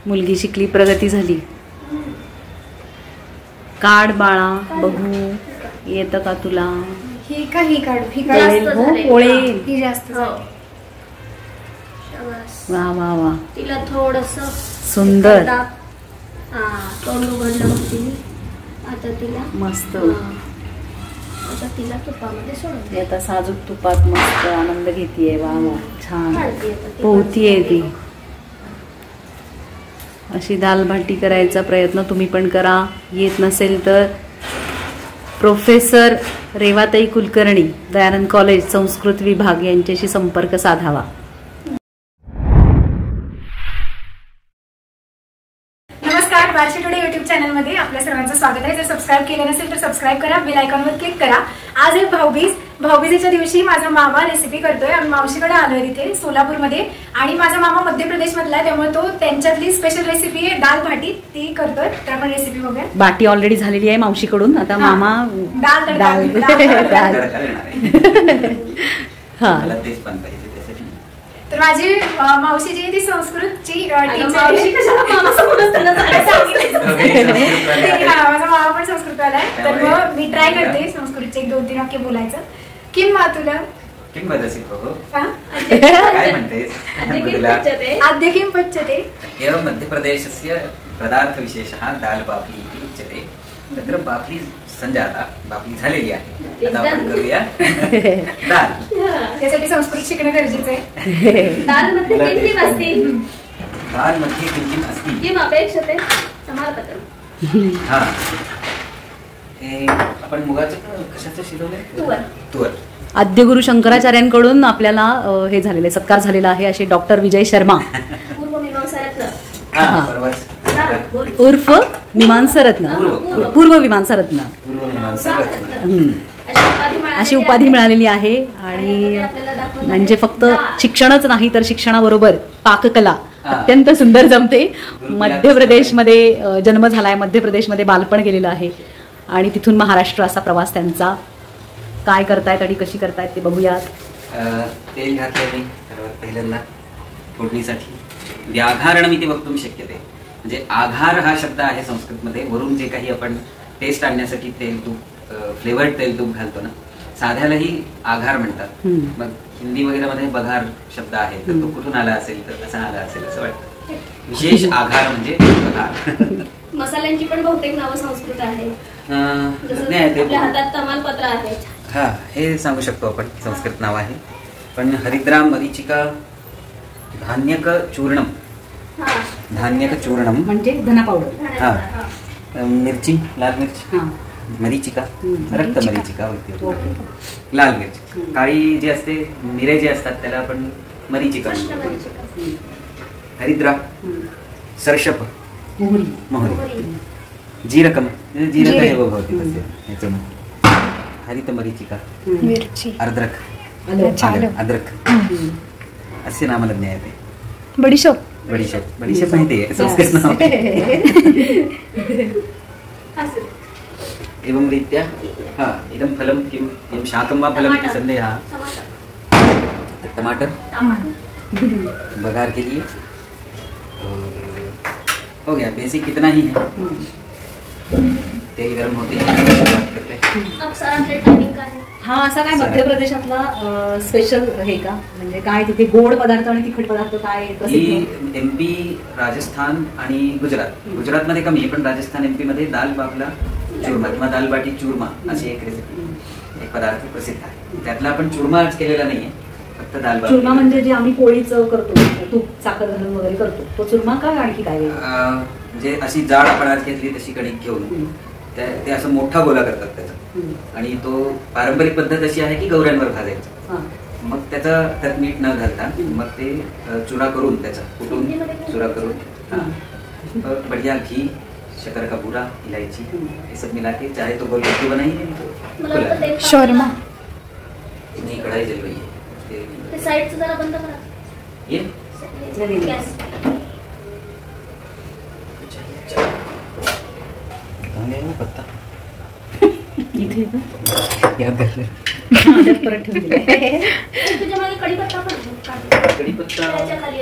मुलगी शिकली, प्रगती झाली. काढ बाळा, बघू येतं का तुला. ही काढू, ही पोळे. ही जास्त वा वा वा, तिला थोडस सुंदर. तोंड उघडलं मग तिने. आता तिला मस्त. आता तिला तुपामध्ये सोडून आता साजूक तुपात मस्त आनंद घेतीये. वा वा, छान काढते आता ती. पोहतीये ती. अशी दाल भाटी करायचा प्रयत्न तुम्ही पण करा. येत नसेल तर प्रोफेसर रेवाताई कुलकर्णी, दयानंद कॉलेज, संस्कृत विभाग यांच्याशी संपर्क साधावा. नमस्कार, बार्शी टुडे युट्यूब चॅनल मध्ये आपल्या सर्वांचं स्वागत आहे. जर सबस्क्राईब केलं नसेल तर सबस्क्राईब करा, बेल आयकॉनवर क्लिक करा. आज आहे भाऊबीज. भाऊबीजेच्या दिवशी माझा मामा रेसिपी करतोय. आम्ही मावशीकडे आलोय तिथे सोलापूरमध्ये, आणि माझा मामा मध्य प्रदेश मधला आहे, त्यामुळे तो त्यांच्यातली स्पेशल रेसिपी आहे दाल भाटी, ती करतोय. तर आपण रेसिपी बघूया. बाटी ऑलरेडी झालेली आहे मावशीकडून. आता मामा दाल हा. तर माझी मावशी जी ती संस्कृतची टीचर. माझा मामा पण संस्कृतवाला आहे, तर मग मी ट्राय करते संस्कृतचे 1-2-3 वाक्य बोलायचं. किम मातुला किं वदसि भोः? काय म्हणतेस? आद्य किं पच्यते? एवं मध्यप्रदेशस्य पदार्थविशेषः दाल बाफली इति उच्यते. तत्र बाफली संजाता, बाफली झालेली आहे. आता आपण करूया दाल. त्यासाठी संस्कृत शिकणं गरजेचं आहे. दाल मध्ये किंचित अस्ति. दाल मध्ये किंचित अस्ति. किम अपेक्षते? समापत्रम्. हा, हे आपण मुगाचं कशाचं शिजवलंय? तुवर. आद्यगुरु शंकराचार्यांकडून आपल्याला हे झालेले सत्कार झालेला आहे असे डॉक्टर विजय शर्मा उर्फ मीमांसा रत्न, पूर्व मीमांसा रत्न अशी उपाधी मिळालेली आहे. आणि म्हणजे फक्त शिक्षणच नाही तर शिक्षणाबरोबर पाककला अत्यंत सुंदर जमते. मध्य प्रदेशमध्ये जन्म झालाय, मध्य प्रदेशमध्ये बालपण गेलेलं आहे, आणि तिथून महाराष्ट्र असा प्रवास त्यांचा. काय करतायत आणि कशी करतायत ते बघूयात. तेल घातले मी पहिल्यांदा फोडणीसाठी. व्याघारणम् इति वक्तुं शक्यते. म्हणजे आघार हा शब्द आहे संस्कृतमध्ये. वरून जे काही आपण टेस्ट आणण्यासाठी तेल तूप, फ्लेवर्ड तेल तूप घालतो ना, साध्यालाही आघार म्हणतात. मग हिंदी वगैरे मध्ये बघार शब्द आहे, तर तो कुठून आला असेल, तर कसा आला असेल असं वाटतं. विशेष आघार म्हणजे बघार. मसाल्यांची पण बहुतेक नावं संस्कृत आहे. आपल्या हातात तमालपत्र आहे. हा, हे सांगू शकतो आपण संस्कृत नाव आहे. पण हरिद्रा, मरीचिका, धान्यक चूर्णम, धान्यक चूर्णम म्हणजे धना पावडर. हा, मिरची, लाल मिरची, मरीचिका, रक्त मरीचिका, लाल मिरची. काळी जी असते, मिरे जे असतात त्याला आपण मरीचिका म्हणतो. हरिद्रा, सरशप, मोहरी, जीरकम, जीरक एव भवति तस्य. हरित मरीचिका, मिरची, अद्रक, अद्रक अस्य नामाला ज्ञायते. बडीशोप, बडीशोप माहिती आहे, संस्कृत नाव. एवं रीत्या हा, इदं फलं किं, यं शाकं वा फलं इति संदेहः. टमाटर बघार के लिए हो गया. बेसिक इतना ही है. तेल गरम होते हा असा काय मध्य प्रदेशातला स्पेशल हे का, म्हणजे काय तिथे गोड पदार्थ आणि तिखट पदार्थ काय प्रसिद्ध? MP, राजस्थान आणि गुजरात. गुजरातमध्ये कमी, पण राजस्थान, MP मध्ये दाल बाफला चूरमा किंवा दाल बाटी चूरमा अशी एक रेसिपी, एक पदार्थ प्रसिद्ध आहे. त्यातला आपण चूरमा आज केलेला नाहीये, फक्त दाल बाटी. चूरमा म्हणजे जे आम्ही पोळीच करतो, तूप साखर घालून वगैरे करतो, तो चूरमा का आणखी काय? म्हणजे अशी जाड आपण आज घेतली तशी कणिक घेऊन ते असं मोठा गोला करतात त्याचा, आणि तो पारंपरिक पद्धत अशी आहे की गौऱ्यांवर भाजायचा. मग त्याचा त्यात मीठ न घालता मग ते चुरा करून, त्याचा कुटून चुरा करून बढ़िया घी, शक्कर का बूरा, इलायची, ये सब मिला के चाहे तो गोल रोटी बनाइए. शोरमा नहीं, कढ़ाई जल रही है. साइड से जरा बंद करा. ये पत्ता इथे याद कर ले. परत ठेवून दिले. तुझ्या मागे कढीपत्ता पण. कढीपत्ता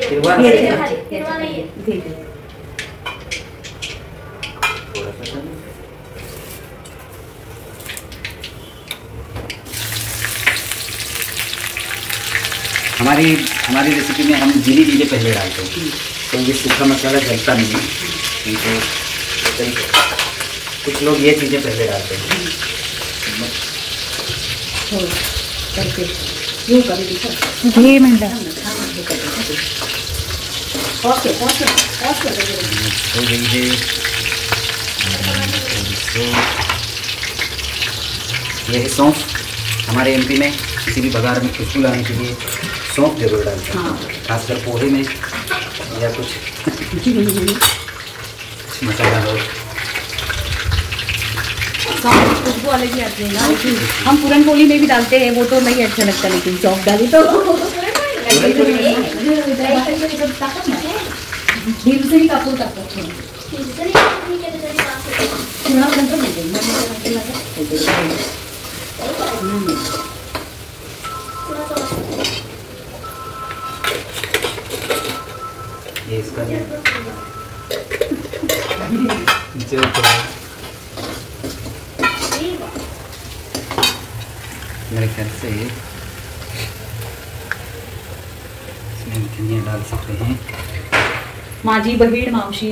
हिरवा नाहीये. हमारी रेसिपी में हम जीरी चीज़ें पहले डालते हैं, तो ये सूखा मसाला जलता नहीं है, इनको कुछ लोग ये चीज़ें पहले डालते हैं। घे म्हणलं हो गई है। ये है सौंफ। हमारे एमपी में किसी भी बघार में खुशबू लाने के लिए सौंफ जरूर डालते हैं, खासकर पोहे में या कुछ मसाला हो। खुशबू अलग ही आती है ना। हम पूरनपोली में भी डालते हैं, वो तो नहीं अच्छा लगता, लेकिन सौंफ डाली तो भीमसेनी कापूर टाकतो। ये इसका मेरे ख्याल से इसमें धनिया डाल सकते हैं। माझी बहीण मावशी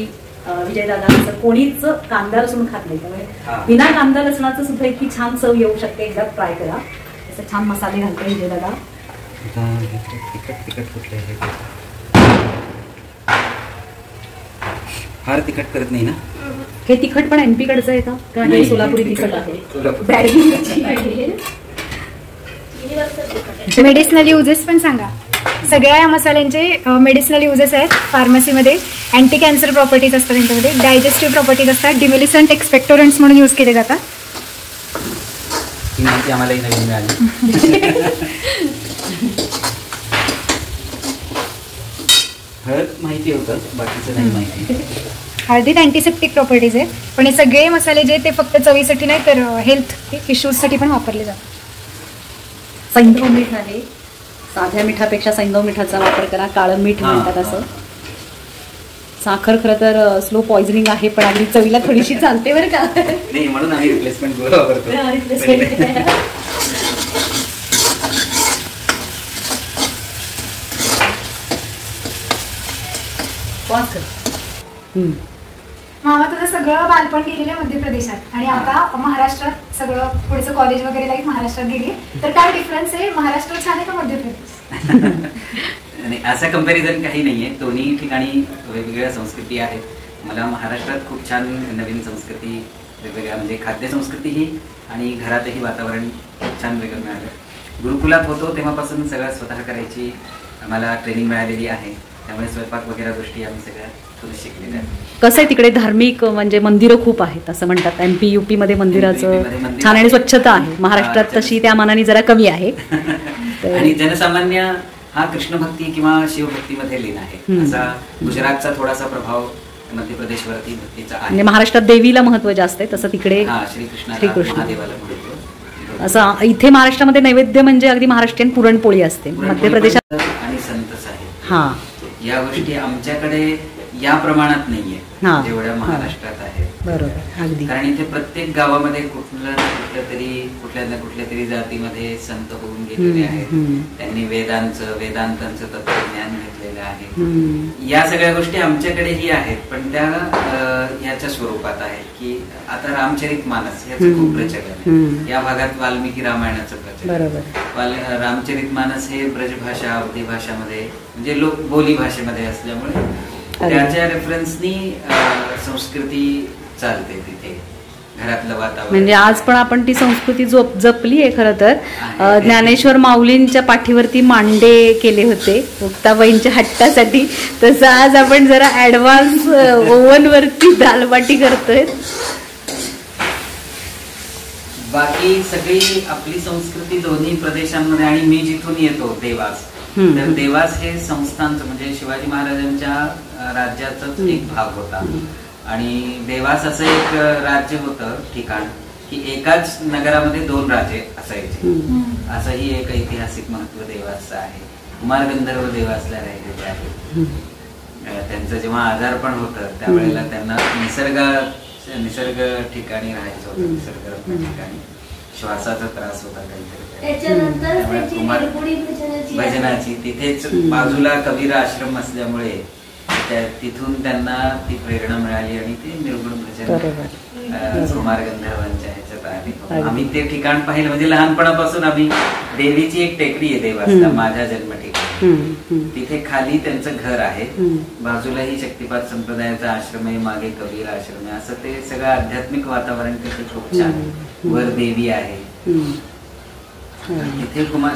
विजयदादा असं कोणीच कांदा लसूण खात नाही, त्यामुळे हा. बिना कांदा लसणाचं सुद्धा इतकी छान चव येऊ शकते। एकदा ट्राय करा। असं छान मसाले घालते विजयदादा। तिखट कुठले आहे? फार तिखट करत नाही ना हे तिखट पण एमपी कडचं आहे का? कारण हे सोलापुरी तिखट आहे, बॅडगी मिरची आहे। मेडिसिनल युजेस पण सांगा। सगळ्या या मसाल्यांचे मेडिसिनल युजेस आहेत फार्मसीमध्ये। अँटी कॅन्सर प्रॉपर्टीज असतात त्यांच्यामध्ये, डायजेस्टिव्ह प्रॉपर्टीज असतात, डिमिलिसंट एक्सपेक्टोरंट्स म्हणून यूज केले जातात। ही माहिती आम्हालाही नवीन मिळाली। हळद माहिती होतं, बाकीचं नाही माहिती। हळदीत अँटीसेप्टिक प्रॉपर्टीज आहे, पण हे सगळे मसाले जे ते फक्त चवीसाठी नाही तर हेल्थ इश्यूजसाठी पण वापरले जातात। सैंधव मीठ आहे, साध्या मिठापेक्षा सैंधव मिठाचा वापर करा। काळं मीठ म्हणतात असं। साखर खरं तर स्लो पॉइझनिंग आहे, पण अगदी चवीला थोडीशी चालते बरं का। नाही, म्हणून आम्ही रिप्लेसमेंट गोळा वापरतो। मामा तुझं सगळं बालपण गेलेलं आहे मध्य प्रदेशात आणि आता महाराष्ट्रात सगळं पुढचं कॉलेज वगैरे लाईफ महाराष्ट्रात गेली, तर काय डिफरन्स आहे? महाराष्ट्र छान आहे का मध्य प्रदेश? आणि असं कंपॅरिझन काही नाहीये, दोन्ही ठिकाणी वेगवेगळ्या संस्कृती आहेत। मला महाराष्ट्रात खूप छान नवीन संस्कृती, वेगवेगळ्या म्हणजे खाद्य संस्कृतीही आणि घरातही वातावरण खूप छान वेगळं मिळालं। गुरुकुलात होतो तेव्हापासून सगळं स्वतः करायची आम्हाला ट्रेनिंग मिळालेली आहे, त्यामुळे स्वयंपाक वगैरे गोष्टी आम्ही सगळ्या थोडं शिकलेल्या आहेत। कसं आहे तिकडे धार्मिक म्हणजे मंदिरं खूप आहेत असं म्हणतात। एमपी युपी मध्ये मंदिराचं छान आणि स्वच्छता आहे, महाराष्ट्रात तशी त्या मानाने जरा कमी आहे। आणि जनसामान्य हा कृष्ण भक्ती किंवा शिवभक्तीमध्ये लीन आहे, असा गुजरातचा थोडासा प्रभाव मध्य प्रदेशवरती भक्तीचा आहे। म्हणजे महाराष्ट्रात देवीला महत्व जास्त आहे, तसं तिकडे श्रीकृष्ण महादेवाला महत्व। असं इथे महाराष्ट्रामध्ये नैवेद्य म्हणजे अगदी महाराष्ट्रीयन पुरणपोळी असते, मध्य प्रदेशात आणि संत साहित्य, हा या गोष्टी आमच्याकडे या प्रमाणात नाहीये जेवढ्या महाराष्ट्रात आहे। बरोबर, अगदी। कारण इथे प्रत्येक गावामध्ये कुठल्या ना कुठल्या तरी जातीमध्ये संत होऊन गेलेले आहेत, त्यांनी वेदांतांचं तत्वज्ञान घेतलेलं आहे। या सगळ्या गोष्टी आमच्याकडेही आहेत, पण त्या याच्या स्वरूपात आहेत की आता रामचरितमानस याचं खूप प्रचलन आहे या भागात, वाल्मिकी रामायणाचं प्रचलन। रामचरितमानस हे ब्रजभाषा अवधी भाषामध्ये म्हणजे लोक बोली भाषेमध्ये असल्यामुळे त्याच्या रेफरन्सनी संस्कृती चालते तिथे, घरातलं वातावरण। म्हणजे आज पण आपण ती संस्कृती जपली आहे खरं तर। ज्ञानेश्वर माऊलींच्या पाठीवरती मांडे केले होते मुक्ताबाईंच्या हट्टासाठी, तसं आज आपण जरा ऍडव्हान्स ओव्हन वरती दालबाटी करतोय। बाकी सगळी आपली संस्कृती दोन्ही प्रदेशांमध्ये, आणि मी जिथून येतो देवास, तर देवास हे संस्थांचं म्हणजे शिवाजी महाराजांच्या राज्याचाच एक भाग होता। आणि देवास असं एक राज्य होतं ठिकाण की एकाच नगरामध्ये 2 राजे असायचे, असंही एक ऐतिहासिक महत्व देवासचं आहे। कुमार गंधर्व देवासला राहिलेले आहेत। त्यांचं जेव्हा आजारपण होतं त्यावेळेला त्यांना निसर्ग ठिकाणी राहायचं होतं, निसर्गरम्य ठिकाणी, श्वासाचा त्रास होता काहीतरी. त्याच्यानंतर त्यामुळे त्याची कुमार निर्गुणी भजनाची भजनाची तिथेच बाजूला कबीर आश्रम असल्यामुळे तिथून त्यांना ती प्रेरणा मिळाली आणि ते निर्गुण भजन कुमार गंधर्वांच्या ह्याच्यात आले. आम्ही ते ठिकाण पाहिलं, म्हणजे लहानपणापासून आम्ही देवीची एक टेकडी आहे देवाचा, माझ्या जन्म ठिकाणी, तिथे खाली त्यांचं घर आहे, बाजूलाही शक्तिपात संप्रदायाचा आश्रम आहे, मागे कबीर आश्रम आहे, असं ते सगळं आध्यात्मिक वातावरण तिथे खूप छान. वर देवी आहे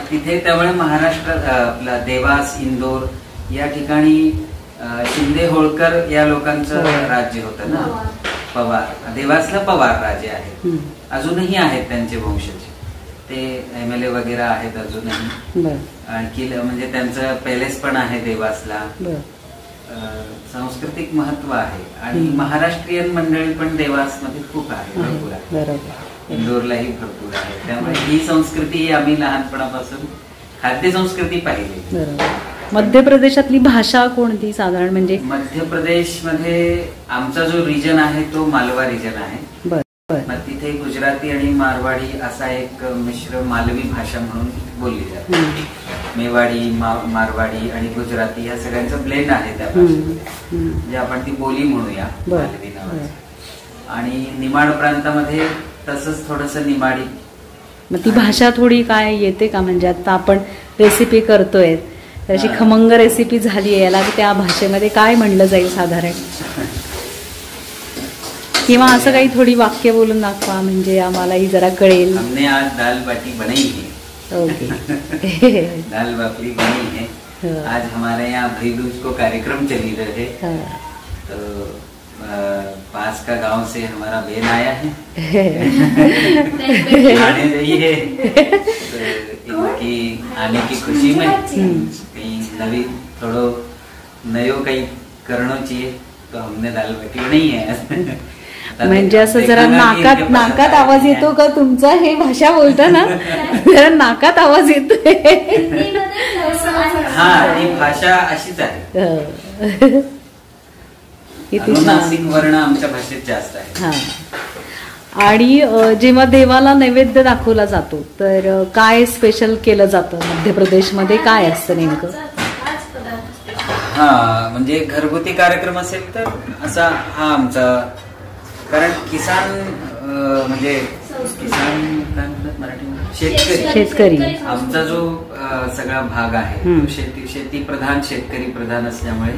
तिथे. त्यामुळे महाराष्ट्रात आपला देवास, इंदोर या ठिकाणी शिंदे होळकर या लोकांचं राज्य होतं ना. पवार, देवासला पवार राजे आहेत, अजूनही आहेत त्यांचे वंशज, ते MLA वगैरे आहेत अजूनही. आणखी म्हणजे त्यांचं पॅलेस पण आहे देवासला. सांस्कृतिक महत्व आहे आणि महाराष्ट्रीयन मंडळी पण देवास मध्ये खूप आहे, भरपूर आहे. इंदोरलाही भरपूर आहे. त्यामुळे ही संस्कृती आम्ही लहानपणापासून खाद्य संस्कृती पाहिली. मध्य प्रदेशातली भाषा कोणती साधारण? म्हणजे मध्य प्रदेश मध्ये आमचा जो रिजन आहे तो मालवा रिजन आहे. मग तिथे गुजराती आणि मारवाडी असा एक मिश्र मालवी भाषा म्हणून बोलली जाते. मेवाडी, मारवाडी आणि गुजराती या सगळ्यांचं ब्लेंड आहे त्या भाषेमध्ये, म्हणजे आपण ती बोली म्हणूया मालवी नावाची. आणि निमाड प्रांतामध्ये तसंच थोडस निमाडी. मग ती भाषा थोडी काय येते का? म्हणजे आता आपण रेसिपी करतोय, त्याची खमंग रेसिपी झाली आहे, याला त्या भाषेमध्ये काय म्हणलं जाईल साधारण? किंवा असं काही थोडी वाक्य बोलून दाखवा, म्हणजे आम्हालाही जरा कळेल. हमने आज दाल बाटी बनाई है. ओके. दाल बाटी बनी है. आज हमारे यहाँ भाई दूज को कार्यक्रम चली रहे, तो पास का गांव से हमारा बहन आया है, आने जाइए. इनकी आने की खुशी में कहीं नवी थोड़ो नयो काही करणं चाहिए, तो हमने दाल बाटी बनाई है. म्हणजे असं जरा नाकात आवाज येतो का तुमचा? हे भाषा बोलता ना, जरा नाकात आवाज येतोय. हा, ही भाषा अशीच आहे. अनुनासिक वर्ण आमच्या भाषेत जास्त आहे. आणि जेव्हा देवाला नैवेद्य दाखवला जातो तर काय स्पेशल केलं जातं मध्य प्रदेशमध्ये? काय असतं नेमकं? हा, म्हणजे घरगुती कार्यक्रम असेल तर असा हा आमचा, कारण किसान म्हणजे किसान काय म्हणतात मराठी? शेतकरी. आमचा जो सगळा भाग आहे तो शेती प्रधान, शेतकरी प्रधान असल्यामुळे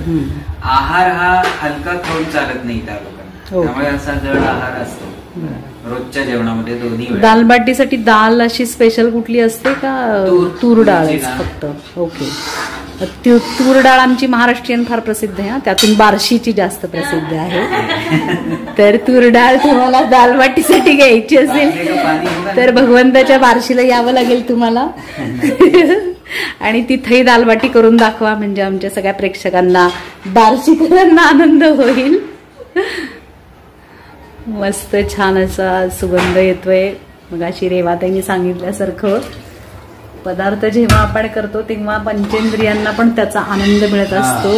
आहार हा हलका खाऊन चालत नाही त्या लोकांना. त्यामुळे असा जड आहार असतो रोजच्या जेवणामध्ये दोन्ही वेळा. दालबाटीसाठी दाल अशी स्पेशल कुठली असते का? तूर डाळ फक्त? ओके. तूर डाळ आमची महाराष्ट्रीयन फार प्रसिद्ध आहे, त्यातून बार्शीची जास्त प्रसिद्ध आहे. तर तूर डाळ तुम्हाला दालबाटीसाठी घ्यायची असेल तर भगवंताच्या बार्शीला यावं लागेल तुम्हाला. आणि तिथेही दालबाटी करून दाखवा, म्हणजे आमच्या सगळ्या प्रेक्षकांना, बार्शीकरांना आनंद होईल. मस्त छान असा सुगंध येतोय. मगाशी रेवाताईंनी सांगितल्यासारखं पदार्थ जेव्हा आपण करतो तेव्हा पंचेंद्रियांना पण त्याचा आनंद मिळत असतो.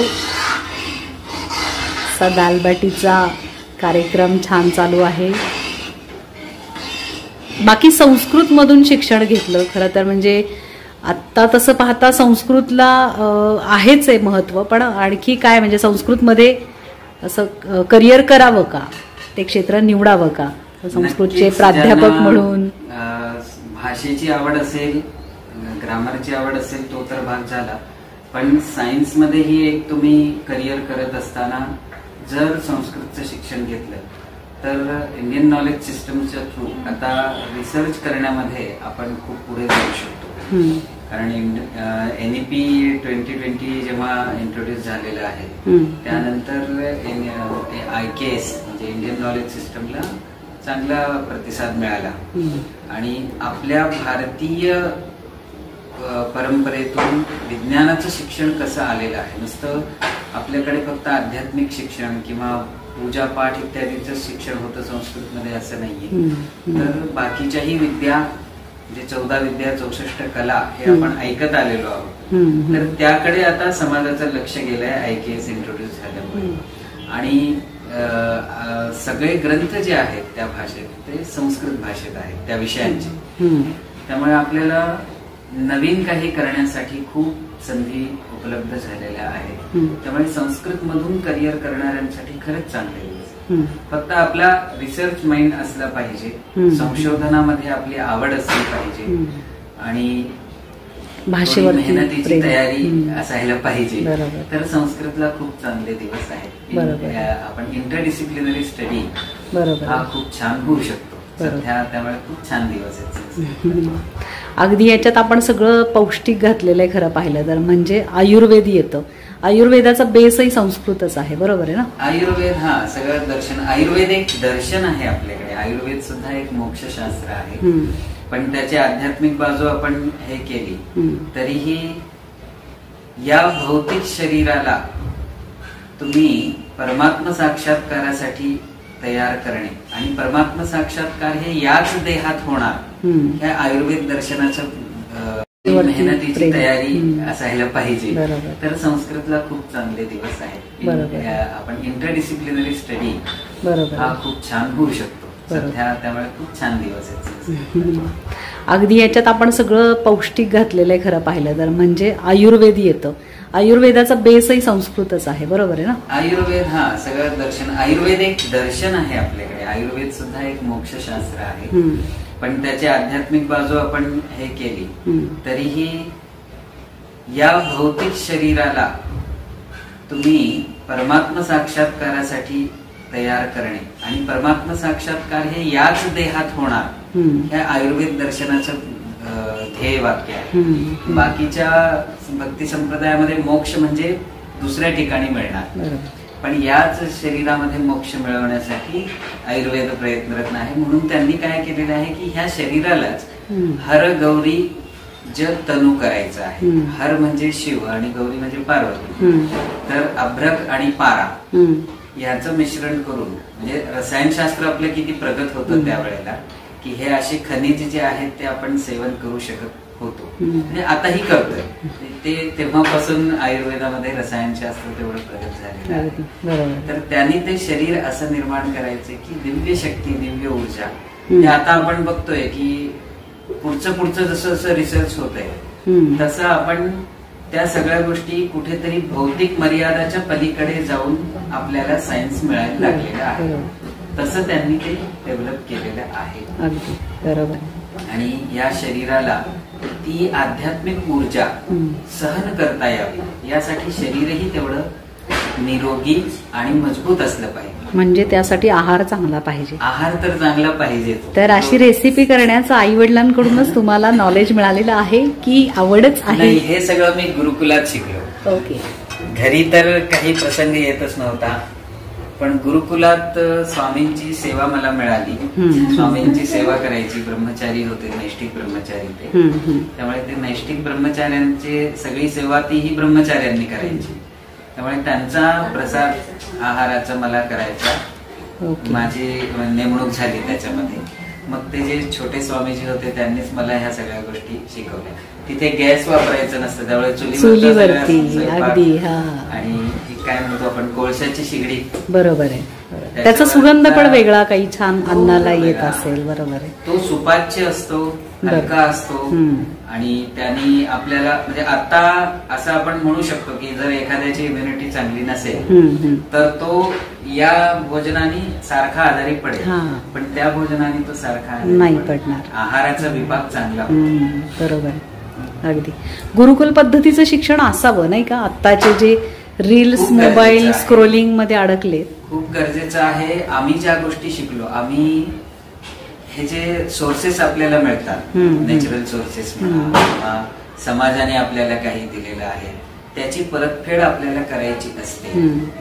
असा दालबाटीचा कार्यक्रम छान चालू आहे. बाकी संस्कृत मधून शिक्षण घेतलं खरं तर, म्हणजे आता तसं पाहता संस्कृतला आहेच आहे महत्व, पण आणखी काय म्हणजे संस्कृतमध्ये असं करिअर करावं का, ते क्षेत्र निवडावं का संस्कृतचे प्राध्यापक म्हणून? भाषेची आवड असेल, ग्रामरची आवड असेल तो तर भाग झाला, पण सायन्स मध्येही एक तुम्ही करिअर करत असताना जर संस्कृतचं शिक्षण घेतलं तर इंडियन नॉलेज सिस्टमच्या थ्रू आता रिसर्च करण्यामध्ये आपण खूप पुढे जाऊ शकतो. कारण NEP 2020 जेव्हा इंट्रोड्यूस झालेलं आहे त्यानंतर IKS म्हणजे इंडियन नॉलेज सिस्टमला चांगला प्रतिसाद मिळाला. आणि आपल्या भारतीय परंपरेतून विज्ञानाचं शिक्षण कसं आलेलं आहे, नुसतं आपल्याकडे फक्त आध्यात्मिक शिक्षण किंवा पूजापाठ इत्यादीचं शिक्षण होतं संस्कृतमध्ये असं नाहीये. तर बाकीच्याही विद्या म्हणजे 14 विद्या 64 कला हे आपण ऐकत आलेलो आहोत. तर त्याकडे आता समाजाचं लक्ष गेलंय IKS इंट्रोड्यूस झाल्यामुळे. आणि सगळे ग्रंथ जे आहेत त्या भाषेत ते संस्कृत भाषेत आहेत त्या विषयांचे. त्यामुळे आपल्याला नवीन काही करण्यासाठी खूप संधी उपलब्ध झालेल्या आहेत. त्यामुळे संस्कृत मधून करिअर करणाऱ्यांसाठी खरंच चांगले दिवस. फक्त आपला रिसर्च माइंड असला पाहिजे, संशोधनामध्ये आपली आवड असली पाहिजे आणि भाषेवरती मेहनतीची तयारी असायला पाहिजे. तर संस्कृतला खूप चांगले दिवस आहेत. आपण इंटरडिसिप्लिनरी स्टडी हा खूप छान होऊ शकतो सध्या. त्यामुळे खूप छान दिवस आहेत. अगदी याच्यात आपण सगळं पौष्टिक घातलेलं आहे खरं पाहिलं तर. म्हणजे आयुर्वेद येतं, आयुर्वेदाचा बेसही संस्कृतच आहे, बरोबर आहे ना? आयुर्वेद सगळं दर्शन, आयुर्वेद एक दर्शन आहे आपल्याकडे. आयुर्वेद सुद्धा एक मोक्षशास्त्र आहे. पण त्याची आध्यात्मिक बाजू आपण हे केली तरीही या भौतिक शरीराला तुम्ही परमात्मा साक्षात्कारासाठी तयार करणे आणि परमात्मा साक्षात्कार हे याच देहात होणार, ह्या आयुर्वेद दर्शनाच्या मेहनतीची तयारी असायला पाहिजे. तर संस्कृतला खूप चांगले दिवस आहेत. आपण इंटरडिसिप्लिनरी स्टडी हा खूप छान होऊ शकतो सध्या. त्यामुळे खूप छान दिवस आहेत. अगदी याच्यात आपण सगळं पौष्टिक घातलेलं आहे खरं पाहिलं तर. म्हणजे आयुर्वेद येतं, आयुर्वेदाचा बेसही संस्कृतच आहे, बरोबर आहे ना? आयुर्वेद सगळं दर्शन, आयुर्वेद एक दर्शन आहे आपल्याकडे. आयुर्वेद सुद्धा एक मोक्षशास्त्र आहे. पण त्याची आध्यात्मिक बाजू आपण हे केली तरीही या भौतिक शरीराला तुम्ही परमात्मा साक्षात्कारासाठी तयार करणे आणि परमात्मा साक्षात्कार हे याच देहात होणार, ह्या आयुर्वेद दर्शनाचं ध्येय वाक्य आहे. बाकीच्या भक्ती संप्रदायामध्ये मोक्ष म्हणजे दुसऱ्या ठिकाणी मिळणार, पण याच शरीरामध्ये मोक्ष मिळवण्यासाठी आयुर्वेद प्रयत्नरत आहे. म्हणून त्यांनी काय केलेलं आहे की ह्या शरीरालाच हर गौरी जग तनु करायचं आहे. हर म्हणजे शिव आणि गौरी म्हणजे पार्वती. तर अभ्रक आणि पारा याचं मिश्रण करून, म्हणजे रसायनशास्त्र आपलं किती प्रगत होतं त्यावेळेला की हे असे खनिज जे आहेत ते आपण सेवन करू शकत होतो, म्हणजे आताही करतोय. ते तेव्हापासून आयुर्वेदामध्ये रसायनशास्त्र तेवढं प्रगत झालेलं आहे. तर त्यांनी ते शरीर असं निर्माण करायचं की दिव्य शक्ती, दिव्य ऊर्जा. हे आता आपण बघतोय की पुढचं जसं जसं रिसर्च होत आहे तसं आपण त्या सगळ्या गोष्टी कुठेतरी भौतिक मर्यादाच्या पलीकडे जाऊन आपल्याला सायन्स मिळायला लागलेलं आहे. तसं त्यांनी ते डेव्हलप केलेलं आहे. बरोबर. आणि या शरीराला ती आध्यात्मिक ऊर्जा सहन करता यावी यासाठी शरीरही तेवढं निरोगी आणि मजबूत असलं पाहिजे. म्हणजे त्यासाठी आहार चांगला पाहिजे. आहार तर चांगला पाहिजे. तर अशी रेसिपी करण्याचं आई वडिलांकडूनच तुम्हाला नॉलेज मिळालेलं आहे की आवडच आहे? हे सगळं मी गुरुकुलात शिकलो. ओके. घरी तर काही प्रसंग येतच नव्हता, पण गुरुकुलात स्वामींची सेवा मला मिळाली. स्वामींची सेवा करायची. ब्रह्मचारी होते, नैष्ठिक ब्रह्मचारी ते. त्यामुळे ते नैष्ठिक ब्रह्मचार्यांची सगळी सेवा तीही ब्रह्मचार्यांनी करायची. त्यामुळे त्यांचा प्रसाद आहाराचा मला करायचा. माझी नेमणूक झाली त्याच्यामध्ये. मग ते जे छोटे स्वामीजी होते त्यांनीच मला ह्या सगळ्या गोष्टी शिकवल्या. तिथे गॅस वापरायचं नसतं, त्यामुळे चुलीवरती अगदी. आणि काय म्हणतो आपण कोळशाची शिगडी. बरोबर आहे. त्याचा सुगंध पण वेगळा काही छान अन्नाला येत असेल. बरोबर आहे. तो सुपाच्य असतो, हलका असतो आणि त्यांनी आपल्याला, म्हणजे आता असं आपण म्हणू शकतो की जर एखाद्याची इम्युनिटी चांगली नसेल तर तो या भोजनाने सारखा आजारी पडेल, पण त्या भोजनाने तो सारखा नाही पडणार. आहाराचा विभाग चांगला. बरोबर. अगदी गुरुकुल पद्धतीचं शिक्षण असावं नाही का? आत्ताचे जे रील्स, मोबाईल स्क्रोलिंग मध्ये अडकले, खूप गरजेचं आहे. आम्ही ज्या गोष्टी शिकलो, आम्ही हे जे सोर्सेस आपल्याला मिळतात, नॅचरल सोर्सेस म्हणा किंवा समाजाने आपल्याला काही दिलेलं आहे, त्याची परतफेड आपल्याला करायची असते.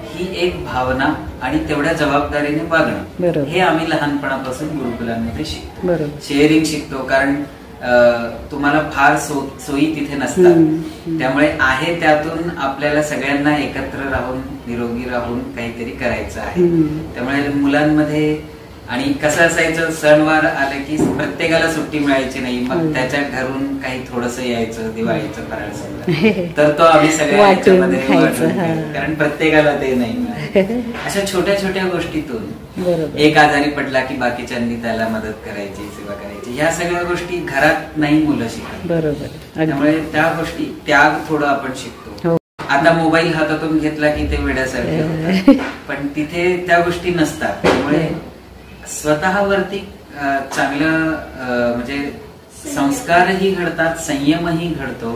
ही एक भावना आणि तेवढ्या जबाबदारीने वागणं, हे आम्ही लहानपणापासून गुरुकुलांमध्ये शिकतो. शेअरिंग शिकतो, कारण तुम्हाला फार सोयी तिथे नसतात. त्यामुळे आहे त्यातून आपल्याला सगळ्यांना एकत्र राहून निरोगी राहून काहीतरी करायचं आहे. त्यामुळे मुलांमध्ये आणि कसं असायचं, सणवार आले की प्रत्येकाला सुट्टी मिळायची नाही, मग त्याच्या घरून काही थोडस यायचं दिवाळीचं फराळ समजा, तर तो आम्ही सगळ्या याच्यामध्ये वाटून, कारण प्रत्येकाला ते नाही. अशा छोट्या छोट्या गोष्टीतून एक आजारी पडला की बाकीच्यांनी त्याला मदत करायची, सेवा करायची, ह्या सगळ्या गोष्टी घरात नाही मुलं शिकत. बरोबर. त्यामुळे त्या गोष्टी त्याग थोडं आपण शिकतो. आता मोबाईल हातातून घेतला की ते वेड्यासारखे होतात, पण तिथे त्या गोष्टी नसतात. त्यामुळे स्वतःवरती चांगलं म्हणजे संस्कारही घडतात, संयमही घडतो,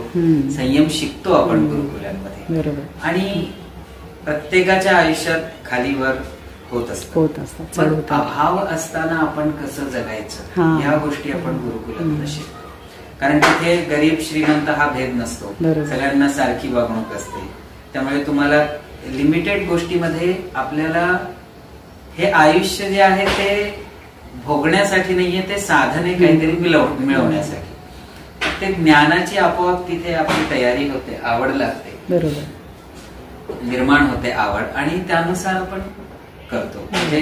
संयम शिकतो आपण गुरुकुलांमध्ये. आणि प्रत्येकाच्या आयुष्यात खालीवर होत असतात, अभाव असताना आपण कसं जगायचं या गोष्टी आपण गुरुकुलात शिकतो. कारण तिथे गरीब श्रीमंत हा भेद नसतो, सगळ्यांना सारखी वागणूक असते. त्यामुळे तुम्हाला लिमिटेड गोष्टीमध्ये आपल्याला हे आयुष्य जे आहे ते भोगण्यासाठी नाहीये, ते साधन आहे काहीतरी मिळवण्यासाठी. ते ज्ञानाची आपोआप तिथे आपली तयारी होते, आवड लागते, बरोबर, निर्माण होते आवड, आणि त्यानुसार आपण करतो. म्हणजे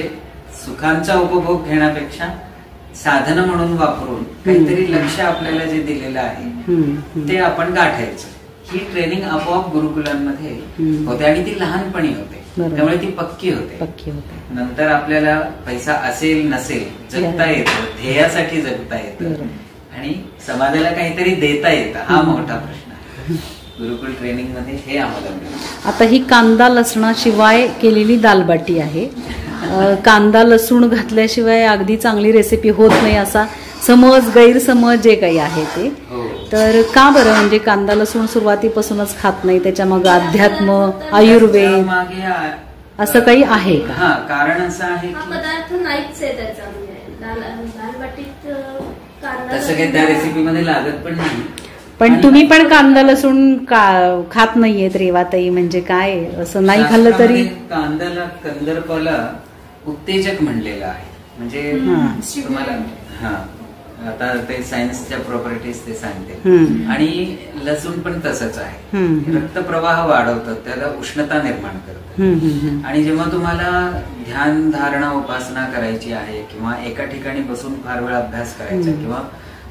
सुखांचा उपभोग घेण्यापेक्षा साधन म्हणून वापरून काहीतरी लक्ष आपल्याला जे दिलेलं आहे ते आपण गाठायचं. ही ट्रेनिंग आपोआप गुरुकुलांमध्ये होते आणि ती लहानपणी होते, त्यामुळे ती पक्की होते. नंतर आपल्याला पैसा असेल नसेल जगता येतं, ध्येयासाठी जगता येतं आणि समाजाला काहीतरी देता येतं, हा मोठा प्रश्न आहे. गुरुकुल ट्रेनिंग मध्ये हे आम्हाला मिळालं. आता ही कांदा लसणाशिवाय केलेली दालबाटी आहे. कांदा लसूण घातल्याशिवाय अगदी चांगली रेसिपी होत नाही असा समज, गैरसमज जे काही आहे ते. तर का बरं, म्हणजे कांदा लसूण सुरुवातीपासूनच खात नाही, त्याच्या मग अध्यात्म, आयुर्वेद असं काही आहे का? हा, कारण असं आहे की पदार्थ नाहीच आहे त्याचा, म्हणजे दालबाटीत तसं काही त्या रेसिपीमध्ये लागत पण नाही. पण तुम्ही पण कांदा लसूण खात नाहीयेत रेवाताई, म्हणजे काय असं नाही खाल्लं तरी? कांद्याला, कंदर्पाला उत्तेजक म्हणलेलं आहे. म्हणजे तुम्हाला आता ते सायन्सच्या प्रॉपर्टीज ते सांगते. आणि लसूण पण तसंच आहे, रक्तप्रवाह वाढवतात, त्याला उष्णता निर्माण करतात. आणि जेव्हा तुम्हाला ध्यान धारणा उपासना करायची आहे किंवा एका ठिकाणी बसून फार वेळ अभ्यास करायचा किंवा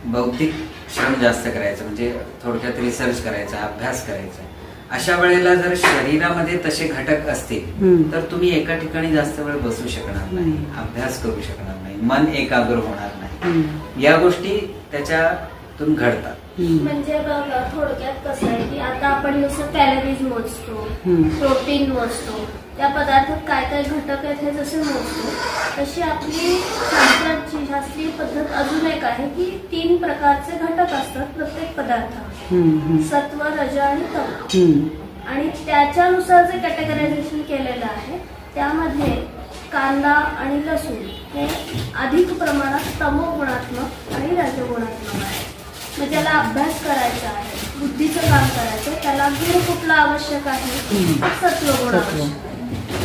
बौद्धिक श्रम जास्त करायचं, म्हणजे थोडक्यात रिसर्च करायचा, अभ्यास करायचा, अशा वेळेला जर शरीरामध्ये तसे घटक असतील तर तुम्ही एका ठिकाणी जास्त वेळ बसू शकणार नाही, अभ्यास करू शकणार नाही, मन एकाग्र होणार नाही. या गोष्टी त्याच्यातून घडतात. म्हणजे बघा, थोडक्यात कसं आहे की आता आपण जसं कॅलरीज मोजतो, प्रोटीन मोजतो, त्या पदार्थात काय काय घटक आहेत हे जसे मोजतो, तशी आपली शास्त्रीय पद्धत अजून एक आहे की 3 प्रकारचे घटक असतात प्रत्येक पदार्थात, सत्व, रज आणि तम. आणि त्याच्यानुसार जे कॅटेगरायझेशन केलेलं आहे त्यामध्ये कांदा आणि लसूण हे अधिक प्रमाणात तमोगुणात्मक आणि रजोगुणात्मक आहे. मग ज्याला अभ्यास करायचा आहे, बुद्धीचं काम करायचं, त्याला गुण कुठला आवश्यक आहे? सत्वगुण आवश्यक आहे.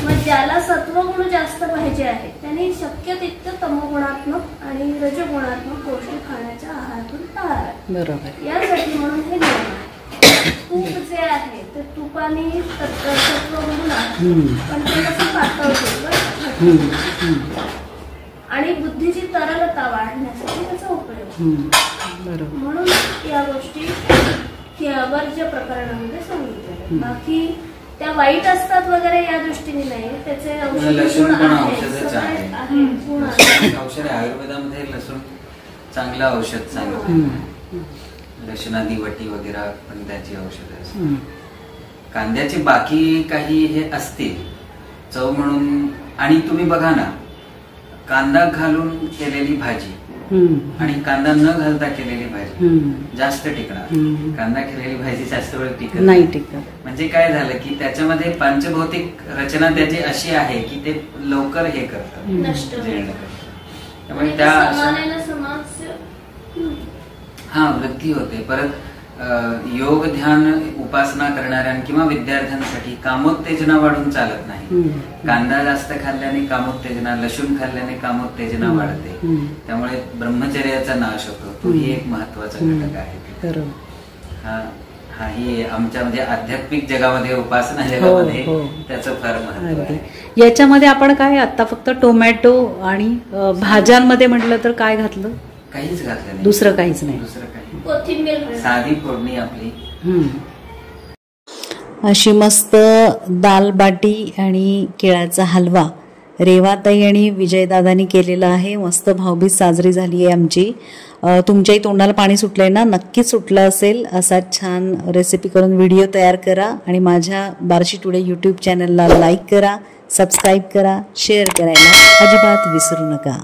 मग ज्याला सत्वगुण जास्त पाहिजे आहे त्यांनी शक्य तितकं तमोगुणात्मक आणि रजोगुणात्मक गोष्टी खाण्याच्या आहारातून टाळाव्या. बरोबर. यासाठी म्हणून हे नियम आहे. तूप जे आहे ते तुपाने सत्वगुण आहे, पण ते कसं पातळ होतं आणि बुद्धीची तरलता वाढण्यासाठी त्याचा उपयोग. म्हणून या गोष्टी वर्ज्य प्रकरणामध्ये सांगितल्या. बाकी त्या वाईट असतात वगैरे या दृष्टीने नाही, त्याचे लसूण पण औषधच आहे. औषध आयुर्वेदामध्ये लसूण चांगलं औषध सांगितलं. लसणादी वटी वगैरे पण त्याची औषध असते. कांद्याचे बाकी काही हे असतील चव म्हणून. आणि तुम्ही बघा ना, कांदा घालून केलेली भाजी आणि कांदा न घालता केलेली भाजी जास्त टिकणार. कांदा केलेली भाजी जास्त वेळ टिकत नाही. म्हणजे काय झालं की त्याच्यामध्ये पंचभौतिक रचना त्याची अशी आहे की ते लवकर हे करतात, त्यामुळे त्या वृद्धी होते. परत योग ध्यान उपासना करणाऱ्या किंवा विद्यार्थ्यांसाठी कामोत्तेजना वाढून चालत नाही. कांदा जास्त खाल्ल्याने कामोत्तेजना, लसूण खाल्ल्याने कामोत्तेजना वाढते, त्यामुळे ब्रह्मचर्याचा नाश होतो. तोही एक महत्वाचा घटक आहे. हाही आमच्या म्हणजे आध्यात्मिक जगामध्ये, उपासना जगामध्ये त्याचं फार महत्व आहे. याच्यामध्ये आपण काय आता फक्त टोमॅटो आणि भाज्यांमध्ये म्हटलं तर काय घातलं? काहीच घातलं नाही, दुसरं काहीच नाही. दुसरं काही, कोथिंबीर, साधी फोडणी आपली. अशी मस्त दाल बाटी आणि केळाचा हलवा रेवाताई आणि विजयदादांनी केलेला आहे. मस्त भाऊबीज साजरी झाली आहे आमची. तुमच्याही तोंडाला पाणी सुटलंय ना? नक्कीच सुटलं असेल. असा छान रेसिपी करून व्हिडिओ तयार करा आणि माझ्या बार्शी टुडे यूट्यूब चॅनलला लाईक करा, सबस्क्राईब करा, शेअर करायला अजिबात विसरू नका.